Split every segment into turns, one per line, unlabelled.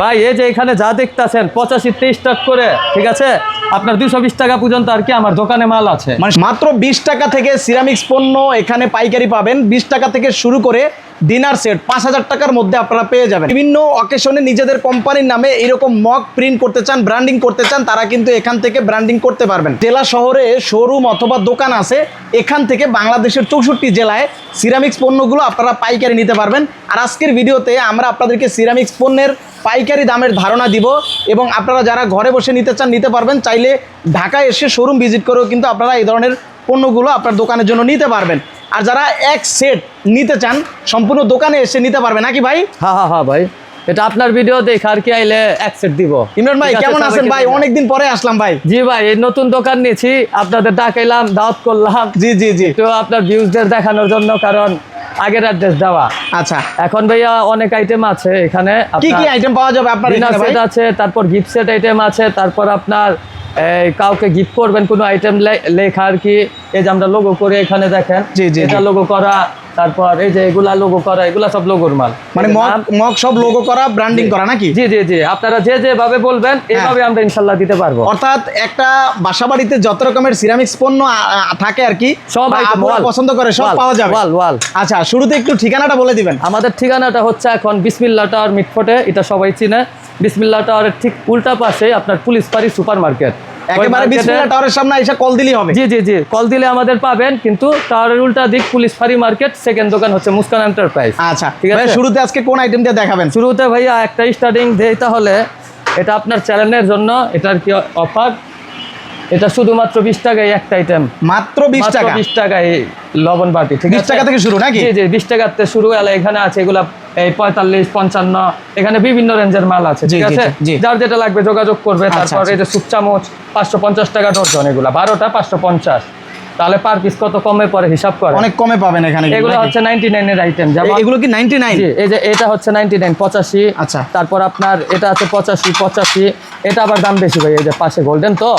ভাই এই যে এখানে যা দেখতেছেন 85 স্টার্ট করে, ঠিক আছে, আপনার 220 টাকা পর্যন্ত আর কি আমার দোকানে মাল আছে।
মানে মাত্র 20 টাকা থেকে সিরামিক্স পণ্য এখানে পাইকারি পাবেন। 20 টাকা থেকে শুরু করে ডিনার সেট 5000 টাকার মধ্যে আপনারা পেয়ে যাবেন। বিভিন্ন অকেশনে নিজেদের কোম্পানির নামে এরকম মগ প্রিন্ট করতে চান, ব্র্যান্ডিং করতে চান, তারা কিন্তু এখান থেকে ব্র্যান্ডিং করতে পারবেন। জেলা শহরে শোরুম অথবা দোকান আছে, এখান থেকে বাংলাদেশের 64 জেলায় সিরামিক্স পণ্যগুলো আপনারা পাইকারি নিতে পারবেন। আর আজকের ভিডিওতে আমরা আপনাদেরকে সিরামিক্স পণ্যের পাইকারি দামের ধারণা দিব এবং আপনারা যারা ঘরে বসে নিতে চান নিতে পারবেন। চাইলে ঢাকায় এসে শোরুম ভিজিট করেও কিন্তু আপনারা এই ধরনের পণ্যগুলো আপনার দোকানের জন্য নিতে পারবেন। আর যারা এক সেট নিতে চান সম্পূর্ণ দোকানে এসে নিতে পারবেন নাকি ভাই?
হ্যাঁ ভাই, এটা আপনার ভিডিও দেখে আর কি আইলে এক সেট দিব।
ইমরান ভাই কেমন আছেন ভাই? অনেকদিন পরে আসলাম ভাই।
জি ভাই, এই নতুন দোকান নিয়েছি, আপনাদের ডাকাইলাম, দাওয়াত করলাম। জি তো আপনার ভিউজদের দেখানোর জন্য, কারণ আগের অ্যাড্রেস দেওয়া।
আচ্ছা,
এখন ভাইয়া অনেক আইটেম আছে এখানে।
কি কি আইটেম পাওয়া যাবে আপনার এখানে ভাই?
সেট আছে, তারপর গিফট সেট আইটেম আছে, তারপর আপনার কাউকে গিফট করবেন কোনো আইটেম লেখা আর কি। এই যে আমরা লোগো করে এখানে দেখেন, এটা লোগো করা, তারপর এই যে এগুলা লোগো করা, এগুলা সব লোগোর মাল,
মানে মগ সব লোগো করা, ব্র্যান্ডিং করা নাকি?
জি আপনারা যেভাবে বলবেন এইভাবে আমরা ইনশাআল্লাহ দিতে পারবো।
অর্থাৎ একটা বাসাবাড়িতে যত রকমের সিরামিক্স পণ্য থাকে আর কি, সব আপনারা পছন্দ করে সব পাওয়া যাবে।
ওয়াল।
আচ্ছা, শুরুতে একটু ঠিকানাটা বলে দিবেন।
আমাদের ঠিকানাটা হচ্ছে এখন বিসমিল্লাহ টাওয়ার মিটফোর্টে, এটা সবাই চিনে। বিসমিল্লাহ টাওয়ারের ঠিক উল্টা পাশে আপনার পুলিশ ফাঁড়ি সুপার মার্কেট।
একেবারে বিসমিল্লাহ টাওয়ারের সামনে এসে কল দিলেই হবে।
জি কল দিলে আমাদের পাবেন, কিন্তু টাওয়ারের উল্টা দিক পুলিশ ফাঁড়ি মার্কেট, সেকেন্ড দোকান হচ্ছে মুস্কান এন্টারপ্রাইজ।
আচ্ছা ঠিক আছে, শুরুতে আজকে কোন আইটেম দিয়ে দেখাবেন?
শুরুতে ভাইয়া একটা স্টার্টিং দেই, তাহলে এটা আপনার চ্যানেলের জন্য, এটার কি অফার, এটা শুধুমাত্র 20 টাকায় একটা আইটেম,
মাত্র 20 টাকা।
20 টাকায় লবণ বাটি, ঠিক আছে,
20 টাকা থেকে শুরু নাকি?
জি 20 টাকা থেকে শুরু। এখানে আছে এগুলা এই 45, 55, এখানে বিভিন্ন রেঞ্জের মাল আছে, ঠিক আছে। যার যেটা লাগবে যোগাযোগ করবে। তারপর এই যে সুপ চামচ 550 টাকা ডজন, এগুলা 12টা 550। তাহলে পার পিস কত কমে পড়ে হিসাব করে,
অনেক কমে পাবেন এখানে।
এগুলো হচ্ছে 99 এর আইটেম।
এগুলো কি 99?
এই যে এটা হচ্ছে 99 85।
আচ্ছা,
তারপর আপনার এটা আছে 85। এটা আবার দাম বেশি ভাই, এই যে পাশে গোল্ডেন তো,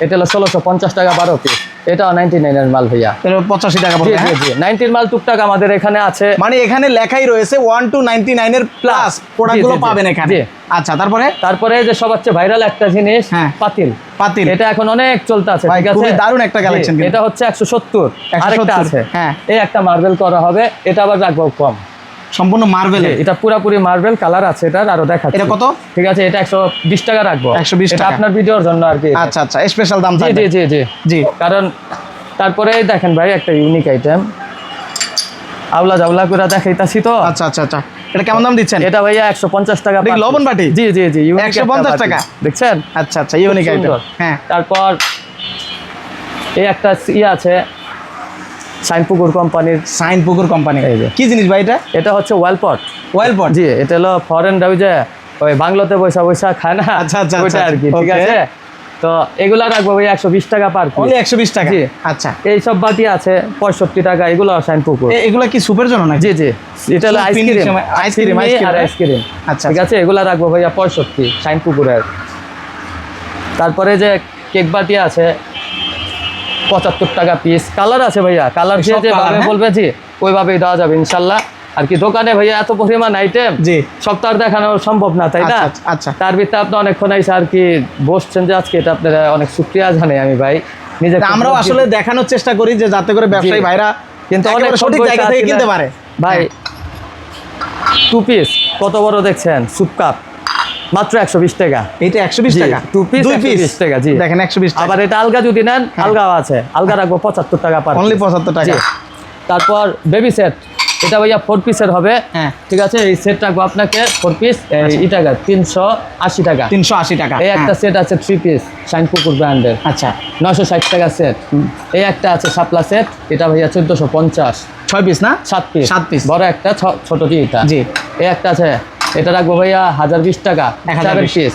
এটা হলো 1650 টাকা 12 পিস। এটাও 99 এর মাল ভাইয়া,
85 টাকা পড়বে।
জি 90 মাল টুকটাক আমাদের এখানে আছে,
মানে এখানে লেখাই রয়েছে 1 to 99 এর প্লাস প্রোডাক্টগুলো পাবেন এখানে। আচ্ছা, তারপরে
যে সবচেয়ে ভাইরাল একটা জিনিস, পাতিল। এটা এখন অনেক চলতে আছে, ঠিক আছে,
খুবই দারুণ একটা কালেকশন।
এটা হচ্ছে 170। আরেকটা আছে, এই একটা মার্বেল করা হবে, এটা আবার রাখবো কম,
সম্পূর্ণ মার্বেল।
এটা পুরোপুরি মার্বেল কালার আছে, এটা আরো দেখাচ্ছি।
এটা কত? ঠিক আছে,
এটা 120 টাকা রাখবো।
120 টাকা
আপনার ভিডিওর জন্য আর কি।
আচ্ছা, স্পেশাল দাম থাকবে।
জি কারণ তারপরে দেখেন ভাই একটা ইউনিক আইটেম, আউলা জাউলা করে দেখাইতাছি তো।
আচ্ছা, এটা কেমন দাম দিচ্ছেন?
এটা ভাইয়া 150 টাকা
লবণ বাটি।
জি
150 টাকা
দেখছেন।
আচ্ছা, ইউনিক আইটেম। হ্যাঁ,
তারপর এই একটা আছে সাইনপুকুর কোম্পানি।
কি জিনিস ভাই এটা?
এটা হচ্ছে ওয়েল পট। জি, এটা হলো ফরেন যে ওই বাংলাতে বৈশা খায় না।
আচ্ছা
ওইটা আর কি, ঠিক আছে। তো এগুলা রাখবো ভাই 120 টাকা পার পিস।
120 টাকা। জি, আচ্ছা।
এই সব বাটি আছে 65 টাকা, এগুলো সাইনপুকুর।
এগুলা কি সুপের জন্য নাকি?
জি এটা হলো আইসক্রিম। আচ্ছা, ঠিক আছে, এগুলা রাখবো ভাইয়া 65 সাইনপুকুরের। তারপরে যে কেক বাটি আছে 75 টাকা পিস। কালার আছে ভাইয়া, কালার যেভাবে বলবে জি ওইভাবেই দেওয়া যাবে ইনশাল্লাহ। আর কি দোকানে ভাইয়া এত পরিমাণ আইটেম, জি সব তো আর দেখানো সম্ভব না, তাই না?
আচ্ছা,
তার ভিতরে আপনি অনেকক্ষণ আইসা আর কি বসছেন, যে আজকে এটা আপনারা অনেক শুকরিয়া জানাই আমি ভাই।
আমরাও আসলে দেখানোর চেষ্টা করি যে যাতে করে ব্যবসায়ী ভাইরা কিন্তু অনেক সঠিক জায়গা থেকে কিনতে পারে।
ভাই 2 পিস কত বড় দেখছেন, সুপ কাপ মাত্র 120 টাকা।
এটা 120 টাকা,
2 পিস 120 টাকা। জি
দেখেন 120 টাকা।
আবার এটা আলগা যদি নেন, আলগাও আছে, আলগা রাখবো 75 টাকা পার,
অনলি 75 টাকা।
তারপর বেবি সেট, এটা ভাইয়া 4 পিসের হবে। ঠিক আছে, এই সেট রাখবো আপনাকে 4 পিস এই টাকা 380 টাকা।
380 টাকা।
এই একটা সেট আছে 3 পিস সাইনপুকুর ব্র্যান্ডের।
আচ্ছা,
960 টাকা সেট। এই একটা আছে শাপলা সেট, এটা ভাইয়া 1450।
6 পিস না?
7 পিস বড় একটা, ছোট এটা। জি, এই একটা আছে, এটা রাখবো ভাইয়া 1020 টাকা 7 পিস।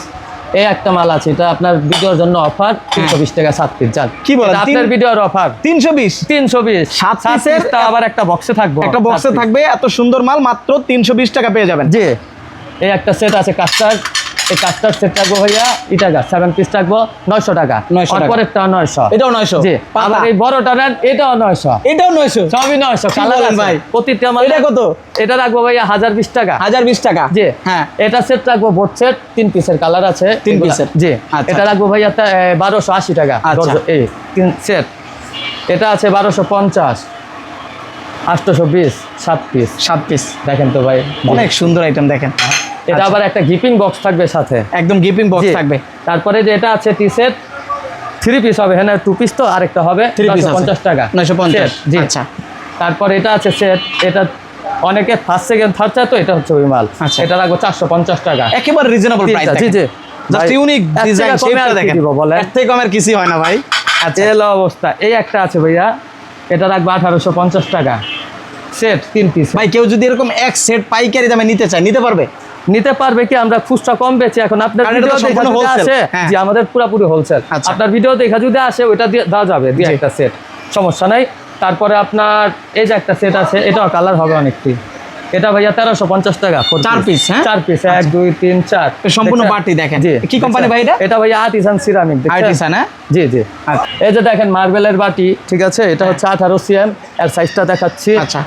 এই একটা মাল আছে, এটা আপনার ভিডিওর জন্য অফার 320 টাকা 7 পিস। জান
কি বলেন,
আপনার ভিডিওর অফার
320
7 পিসের, আবার একটা বক্সে থাকবে।
এত সুন্দর মাল মাত্র 320 টাকা পেয়ে যাবেন।
জি, এই একটা সেট আছে কাস্টার্ড এই কাস্টার সেট রাখবো ভাইয়া টাকা 7 পিস রাখবো 900 টাকা
900 টাকা।
পরেরটা 900
এটাও 900
জি আবার এই বড়টা নেন এটাও 900
এটাও 900
সবই 900 কালার
বলেন
ভাই
ভাই?
প্রতিটা মাল
এটা কত?
এটা রাখবো ভাইয়া 1020 টাকা
1020 টাকা।
জি
হ্যাঁ
এটা সেট রাখবো বোট সেট 3 পিসের কালার আছে
3
এগুলা।
পিসের।
জি
আচ্ছা।
এটা রাখবো ভাইয়া 1280 টাকা
আচ্ছা।
এই 3 সেট এটা আছে 1250 820 7 পিস
7 পিস।
দেখেন তো ভাই
অনেক সুন্দর আইটেম দেখেন।
এটা আবার একটা গিপিং বক্স থাকবে সাথে
একদম গিপিং বক্স
জি।
থাকবে।
তারপরে যে এটা আছে টি সেট 3 পিস হবে হ্যাঁ 2 পিস তো আরেকটা হবে
3 পিস
950 টাকা
950
Set, জি
আচ্ছা।
তারপরে এটা আছে সেট এটা অনেকে ফার্স্ট সেকেন্ড থার্ড চায় তো এটা হচ্ছে ওই মাল
আচ্ছা।
এটা রাখবো 450 টাকা
একেবারে রিজনেবল প্রাইস।
জি জি
জাস্ট
ভাই,
ইউনিক
এর
ডিজাইন
থেকে কমে আর
শেপটা
কি
দেখেন।
দিব বলেন?
এর থেকে কমের কিছুই হয় না ভাই। আচ্ছা
এলো অবস্থা এই একটা আছে ভাইয়া এটা রাখবো 1850 টাকা সেট 3 পিস
ভাই কেউ যদি এরকম এক সেট পাইকারি দামে নিতে চায় নিতে পারবে?
নিতে পারবে কি আমরা খুচরা কম বেচি এখন আপনার
কারণ এটা তো
ভিডিও দেখা
সম্পূর্ণ
যদি
wholesale,
আসে
হ্যাঁ।
জি আমাদের পুরোপুরি হোলসেল
আচ্ছা।
আপনার ভিডিও দেখা যদি আসে ওটা দিয়ে দেওয়া যাবে দিয়ে
জি।
একটা সেট সমস্যা নাই তারপরে আপনার এই যে একটা সেট আছে এটাও কালার হবে অনেকটি এটা ভাইয়া 1350 টাকা
4 piece, হ্যাঁ?
4 পিস 1 2 3 4
তো সম্পূর্ণ বাটি দেখেন।
জি
কি কোম্পানি ভাই এটা?
এটা ভাইয়া আর্টিসান সিরামিক
আর্টিসান, হ্যাঁ?
জি জি
আচ্ছা।
এই যে দেখেন মার্বেলের বাটি ঠিক আছে এটা হচ্ছে 18 সিএম এর সাইজটা দেখাচ্ছি
আচ্ছা।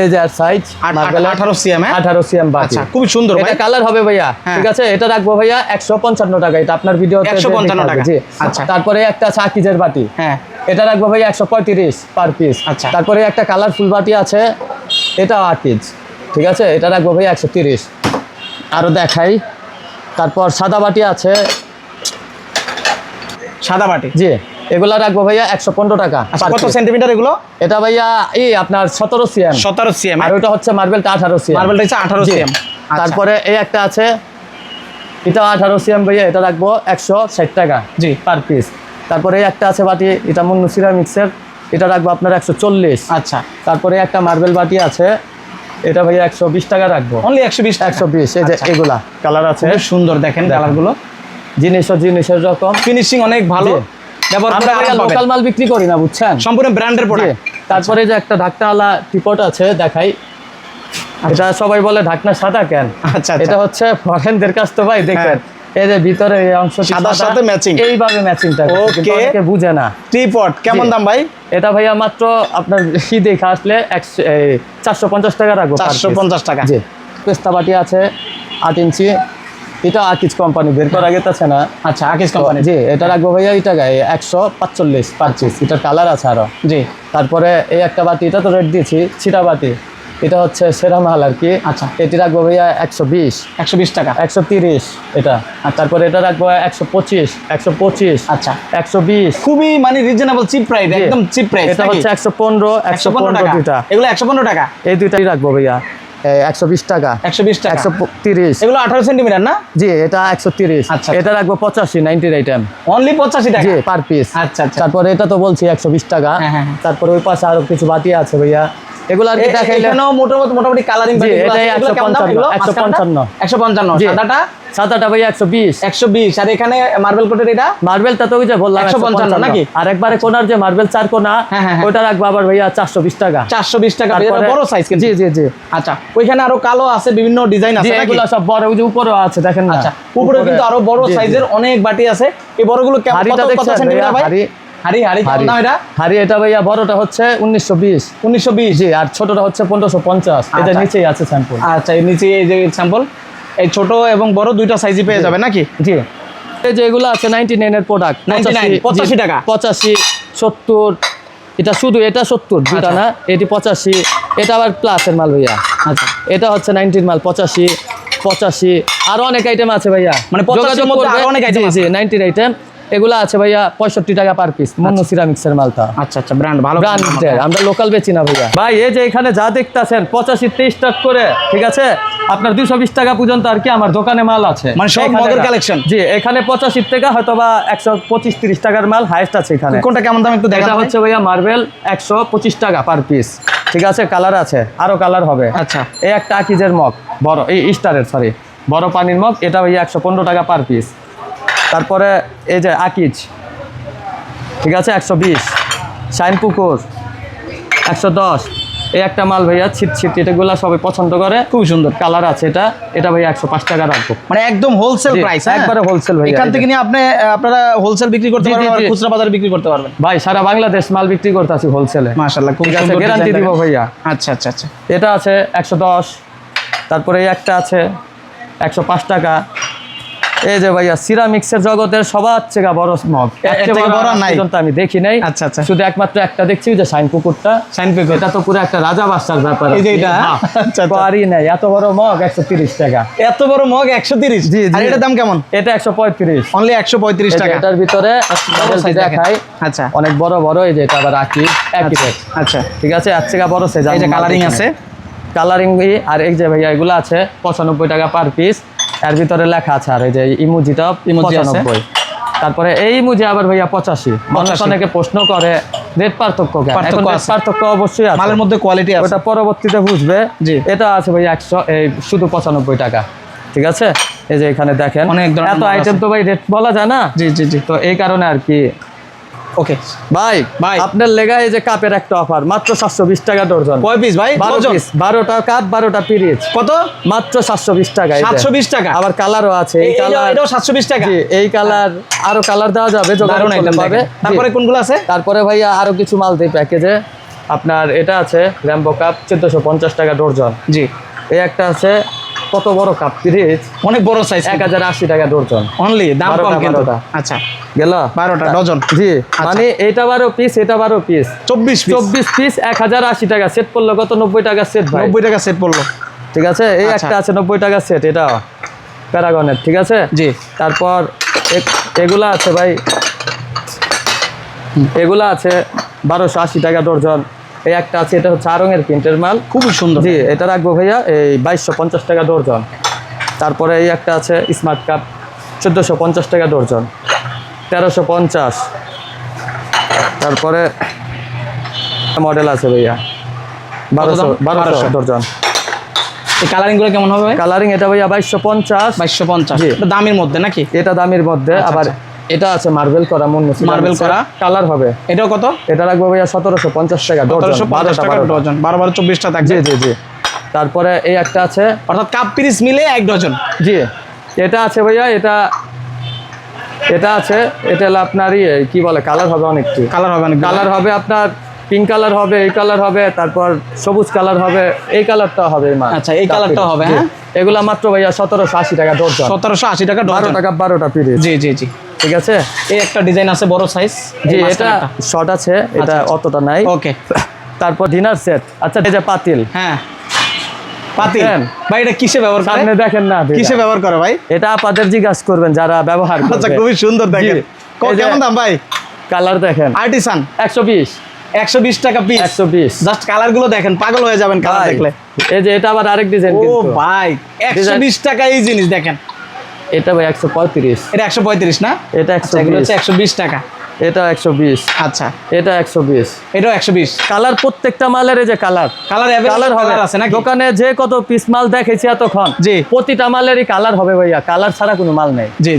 এই যে এর সাইজ মার্বেলের
18 সিএম, হ্যাঁ?
18 সিএম বাটি
আচ্ছা খুবই সুন্দর ভাই।
এটা কালার হবে ভাইয়া
হ্যাঁ।
ঠিক আছে এটা রাখবো ভাইয়া 155 টাকা এটা আপনার ভিডিওতে
155 টাকা।
জি
আচ্ছা।
তারপরে একটা আছে আকিজের বাটি
হ্যাঁ
এটা রাখবো ভাইয়া 135 পার পিস
আচ্ছা।
তারপরে একটা কালারফুল বাটি আছে এটা আকিজ ঠিক আছে এটা রাখবো ভাইয়া 130 আরো দেখাই তারপর সাদা বাটি আছে
সাদা বাটি।
জি এগুলা রাখবো ভাইয়া 115 টাকা
আচ্ছা
per
কত
piece।
সেন্টিমিটার এগুলো?
এটা ভাইয়া এই আপনার 17 সিএম
17 সিএম।
আর ওটা হচ্ছে মার্বেলটা 18 সিএম
মার্বেলটা হচ্ছে 18
জি।
সিএম।
তারপরে এই একটা আছে এটা 18 সিএম ভাইয়া এটা রাখবো 160 টাকা
জি।
পার পিস তারপরে এই একটা আছে বাটি এটা মুন্নু সিরামিক্সের এটা রাখবো আপনার 140
আচ্ছা
তারপরে একটা মার্বেল বাটি আছে এটা ভাইয়া 120 টাকা রাখবো
অনলি 120 টাকা।
120 এই যে
আচ্ছা।
এগুলা কালার আছে
খুব সুন্দর দেখেন
দেখেন।
কালারগুলো।
জিনিসের রকম
ফিনিশিং অনেক ভালো।
জি।
ব্যবহার
আমরা
করে
ভাইয়া
আরাম পাবেন।
লোকাল মাল বিক্রি করি না বুঝছেন
সম্পূর্ণ ব্র্যান্ডের
জি।
প্রোডাক্ট।
তারপরে যে একটা ঢাকনাওয়ালা টিপট আছে দেখাই এটা সবাই বলে ঢাকনা সাদা কেন
আচ্ছা, আচ্ছা।
এটা হচ্ছে ফরেনদের কাছ তো ভাই দেখেন এই যে ভিতরে এই অংশটি
সাদার সাথে matching।
এইভাবে ম্যাচিংটা
Okay।
অনেকে বুঝে না
ট্রিপট কেমন
জি।
দাম ভাই?
এটা ভাইয়া মাত্র আপনার কি দেখে আসলে 450 টাকা রাখবো per piece।
450 টাকা।
জি পেস্তা বাটি আছে 8 ইঞ্চি এটা আকিজ কোম্পানি বের করা গেছে না
আচ্ছা আকিজ কোম্পানি।
জি এটা রাখবো ভাইয়া এই টাকায় 145 পার পিস এটার কালার আছে আরো
জি
তারপরে এই একটা বাটি এটা তো রেট দিয়েছি ছিটা বাটি এটা হচ্ছে সেরা মাল আর কি
আচ্ছা।
এটি রাখবো ভাইয়া 120
120 টাকা।
130 এটা আর তারপরে এটা রাখবো 125
আচ্ছা
120
খুবই মানে রিজনেবল চিপ প্রাইস,
জি।
একদম চিপ প্রাইস।
এটা হচ্ছে 115
টাকা।
দুইটা
এগুলো 115 টাকা।
এই দুইটাই রাখবো ভাইয়া 120 টাকা
120 টাকা।
130
এগুলো 18 সেন্টিমিটার না?
জি এটা 130
আচ্ছা।
এটা রাখবো 85 90 আইটেম
অনলি 85 টাকা।
জি পার পিস
আচ্ছা আচ্ছা।
তারপরে এটা তো বলছি 120 টাকা
হ্যাঁ, হ্যাঁ, হ্যাঁ।
তারপরে ওই পাশে আরো কিছু বাটি আছে ভাইয়া এগুলো আর কি দেখাইলে
এখানেও মোটামুটি কালারিং
জি, এটাই 155,
155।
জি।
সাদাটা
সাদাটা ভাইয়া 120
120 আর এখানে মার্বেল কোটের এটা
মার্বেলটা তো ওই যে বললাম
155 নাকি?
আর একবারে কোনার যে মার্বেল 4 কোনা
হ্যাঁ, হ্যাঁ, হ্যাঁ।
ওইটা রাখবো আবার ভাইয়া 420 টাকা
420 টাকা। এটা
তারপরে-
বড় সাইজ কিন্তু।
জি জি জি
আচ্ছা ওইখানে আরো কালো আছে, বিভিন্ন ডিজাইন
জি
আছে নাকি?
এগুলো সব বড় ওই যে উপরেও আছে দেখেন না
আচ্ছা উপরে কিন্তু আরো বড়
জি, জি।
সাইজের অনেক বাটি আছে। এই বড়গুলো কেমন
হাড়িটা
কত
দেখছেন
সেন্টিমিটার ভাই?
ভাইয়া?
হাড়ি কেমন দাম এটা?
হাড়ি এটা ভাইয়া বড়টা হচ্ছে 1920
1920।
জি আর ছোটটা হচ্ছে 1550 এটা
আচ্ছা।
নিচেই আছে স্যাম্পল
আচ্ছা এর নিচে এই যে স্যাম্পল, এই ছোট এবং বড় দুইটা সাইজই পেয়ে যাবে নাকি?
জি এই যে এগুলো আছে 99 এর প্রোডাক্ট
85 টাকা।
85 70 এটা শুধু এটা 70 দুটা
আচ্ছা।
না এটি 85 এটা আবার প্লাসের মাল ভাইয়া
আচ্ছা
এটা হচ্ছে 90 মাল 85 আরো অনেক আইটেম আছে ভাইয়া
মানে 85
যোগাযোগ
এর মধ্যে
করবে।
আরো অনেক item
জি
আছে।
জি 90 আইটেম এগুলো আছে ভাইয়া 65 টাকা পার পিস মুন্নু সিরামিক্সের মালটা
আচ্ছা আচ্ছা ব্র্যান্ড ভালো
ব্র্যান্ডের আমরা লোকাল বেচি না ভাইয়া ভাই এই যে এখানে যা দেখতাছেন 85 তে স্টার্ট করে ঠিক আছে আপনার 220 টাকা পর্যন্ত আর কি আমার দোকানে মাল আছে
মানে সব
এখানে
মগের
না।
collection?
জি এখানে 85 টাকা হয়তো বা 125-30 টাকার মাল হাইয়েস্ট আছে এখানে
কোনটা কেমন দাম একটু দেখা
এটা হচ্ছে ভাইয়া মার্বেল 125 টাকা পার পিস ঠিক আছে কালার আছে আরো কালার হবে
আচ্ছা।
এই একটা আকিজের মগ বড় এই স্টারের সরি বড় পানির মগ এটা ভাইয়া 115 টাকা পার পিস তারপরে এই যে আকিজ ঠিক আছে 120 শাইন পুকুর 110 এই একটা মাল ভাইয়া ছিট এটাগুলা সবাই পছন্দ করে, খুব সুন্দর কালার আছে। এটা ভাইয়া 105 টাকা রাখবো,
মানে একদম হোলসেল প্রাইস,
একবারে হোলসেল ভাই।
এখান থেকে নিয়ে আপনারা হোলসেল বিক্রি করতে পারবেন আর খুচরা বাজারে বিক্রি করতে পারবেন।
ভাই সারা বাংলাদেশ মাল বিক্রি করতে আছি হোলসেলে।
মাশাআল্লাহ, খুব
ঠিক আছে,
সুন্দর
গ্যারান্টি দিব ভাইয়া।
আচ্ছা আচ্ছা আচ্ছা,
এটা আছে 110, তারপরে এই একটা আছে 105 টাকা। এই যে ভাইয়া সিরামিক্সের জগতের সবার থেকে বড় মগ,
এর থেকে বড় নাই
পর্যন্ত আমি দেখি নাই।
আচ্ছা আচ্ছা,
শুধু একমাত্র একটা দেখছি, যে শাইন পুকুরটা। এটা তো পুরো একটা রাজা বাদশার ব্যাপার।
এই যে এটা আচ্ছা
পারি নাই, এত বড় মগ 130 টাকা।
এত বড় মগ 130।
জি
আর এটার দাম কেমন?
এটা 135,
অনলি 135 টাকা।
এটার ভিতরে দেখাই
আচ্ছা
অনেক বড় বড়। এই যে এটা আবার রাখি একই রেট।
আচ্ছা
ঠিক আছে, এর থেকে বড় সাইজ।
এই যে কালারিং আছে,
কালারিং। আর এই যে ভাইয়া এগুলো আছে 95 টাকা পার পিস। এর ভিতরে লেখা আছে আর এই যে ইমোজিটা 95। তারপরে এই ইমোজি আবার ভাইয়া 85। মানুষ অনেকে প্রশ্ন করে রেট পার্থক্য কেন? এখন রেট পার্থক্য অবশ্যই আছে,
মালের মধ্যে কোয়ালিটি আছে,
ওটা পরবর্তীতে বুঝবে। এটা আছে ভাইয়া 100, এই শুধু 95 টাকা। ঠিক আছে, এই যে এখানে দেখেন
অনেক ধরনের
এত আইটেম, তো ভাই রেট বলা যায় না।
জি জি জি,
তো এই কারণে আর কি।
ওকে
ভাই আপনার লেগা এই যে কাপের একটা অফার, মাত্র 720 টাকা ডজন।
কয় পিস ভাই?
12 পিস, 12টা কাপ 12টা পিরিচ।
কত?
মাত্র 720 টাকা।
720 টাকা।
আবার কালারও আছে, এই কালার
এটাও 720 টাকা।
জি, এই কালার আরো কালার দেওয়া যাবে, যোগাযোগ করলে পাবে।
তারপরে কোনগুলো আছে?
তারপরে ভাইয়া আরো কিছু মাল দেই প্যাকেজে। আপনার এটা আছে র্যাম্বো কাপ 1450 টাকা ডজন।
জি,
এই একটা আছে কত বড় কাপ পিরিচ,
অনেক বড় সাইজ,
1080 টাকা ডজন।
অনলি, দাম কম কিন্তু।
12টা।
আচ্ছা,
গেল
12টা ডজন।
জি, মানে এটা 12 পিস, এটা 12 পিস,
24
পিস 1080 টাকা। সেট পড়লো কত? 90 টাকা সেট ভাই।
90 টাকা সেট পড়লো।
ঠিক আছে, এই একটা আছে 90 টাকা সেট, এটা প্যারাগনের। ঠিক আছে
জি,
তারপর এগুলা আছে ভাই, এগুলা আছে 1280 টাকা ডজন। এই একটা আছে, এটা হচ্ছে আরঙের প্রিন্টের মাল,
খুবই সুন্দর।
জি, এটা রাখবো ভাইয়া এই 2250 টাকা ডজন। তারপরে এই একটা আছে স্মার্ট কাপ 1450 টাকা ডজন, 1350। তারপরে মডেল আছে ভাইয়া 1200 ডজন।
এই কালারিং গুলো কেমন হবে?
কালারিং এটা ভাইয়া 2250।
2250, এটা দামের মধ্যে নাকি?
এটা দামের মধ্যে। আবার এটা আছে মার্বেল করা,
মার্বেল করা
কালার হবে।
এটাও কত?
এটা রাখবো ভাইয়া 1750 টাকা ডজন।
1750 টাকা ডজন, 12 24টা থাকবে।
জি জি জি। তারপরে এই একটা আছে,
অর্থাৎ কাপ পিরিচ মিলে 1 ডজন।
জি, এটা আছে ভাইয়া, এটা আছে, এটা হলো আপনার কি বলে, কালার হবে অনেকটি।
কালার হবে অনেক,
কালার হবে আপনার পিঙ্ক কালার হবে, এই কালার হবে, তারপর সবুজ কালার হবে, এই কালারটা হবে।
আচ্ছা, এই কালারটাও হবে। হ্যাঁ,
এগুলা মাত্র ভাইয়া 1780 টাকা ডজন।
1780 টাকা ডজন।
12 টাকা 12টা পিরিচ।
জি জি জি,
ঠিক আছে।
এই একটা ডিজাইন আছে বড় সাইজ।
জি, এটা শর্ট আছে, এটা অতটা নাই।
ওকে,
তারপর ডিনার সেট। আচ্ছা, এই যে পাতিল।
হ্যাঁ, পাতিল ভাই, এটা কিসে ব্যবহার করে?
সামনে দেখেন না,
কিসে ব্যবহার করে ভাই?
এটা আপনাদের জিজ্ঞাসা করবেন যারা ব্যবহার করে।
আচ্ছা, খুবই সুন্দর দেখেন। কেমন দাম ভাই?
কালার দেখেন,
আর্টিসান
120
টাকা পিস।
120।
জাস্ট কালার গুলো দেখেন, পাগল হয়ে যাবেন কালার দেখলে।
এই যে এটা আবার আরেক ডিজাইন
ও
কিন্তু।
ভাই, 120 টাকা এই জিনিস দেখেন।
এটা ভাই 135।
এটা 135 না?
এটা 120।
এগুলো হচ্ছে 120 টাকা।
এটা 120।
আচ্ছা,
এটা 120।
এটাও 120।
কালার প্রত্যেকটা মালের এই যে কালার হবে
আছে না?
দোকানে যে কত পিস মাল দেখেছি এতক্ষণ,
জি,
প্রতিটা মালেরই কালার হবে ভাইয়া, কালার ছাড়া কোনো মাল নেই।
জি।